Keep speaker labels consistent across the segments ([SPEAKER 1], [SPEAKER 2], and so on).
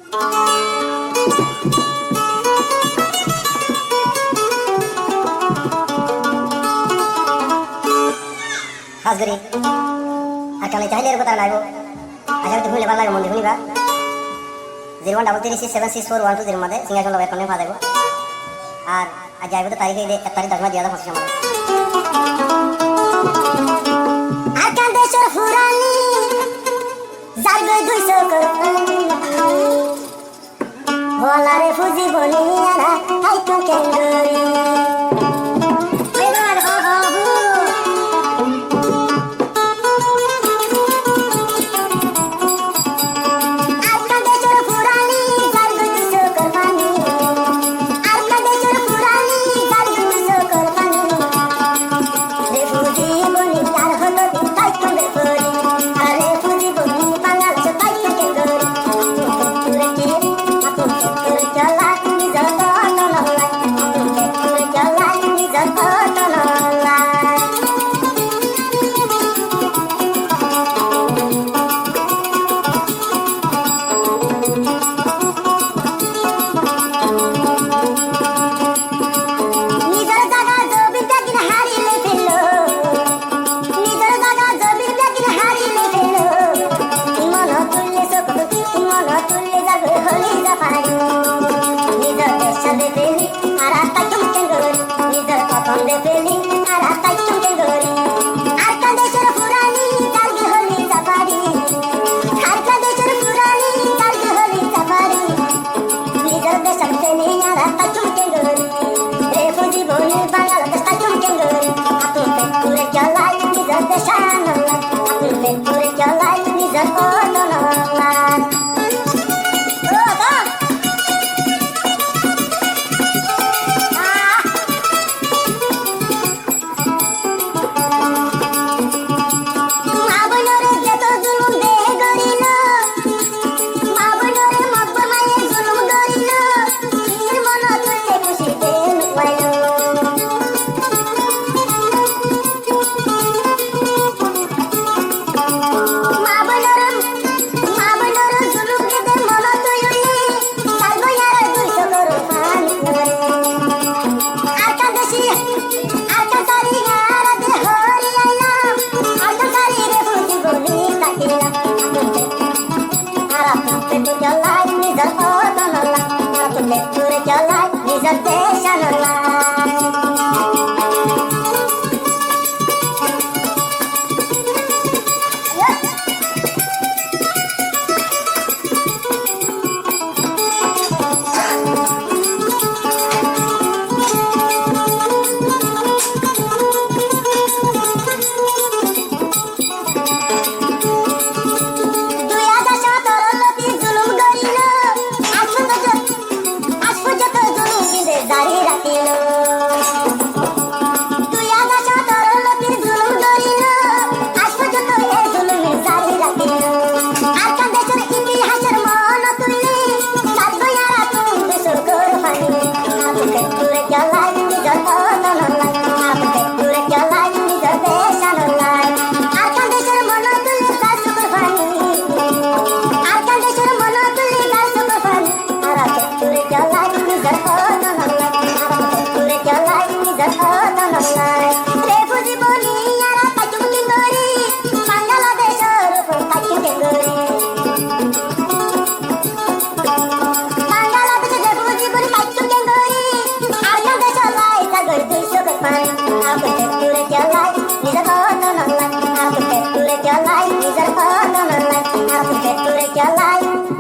[SPEAKER 1] খাস করি আর কেমন চাইলে এর কথা লাগবো আশা করি ভুলে ভালো লাগে মন্দির শুনিবা 0133676412 মধ্যে সিঙ্গাসন লগে ফোনে পাওয়া যাবে আর আজ যাইবো তো তারিখে 1 তারিখ 10 দিয়া দাও 25 মধ্যে আর কান্দেশ্বর ফুরানি যাইবে 200 করে ভোলারে ফুজি বলিয়ারা হাইতো কেঙ্গরি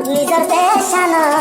[SPEAKER 2] Reservation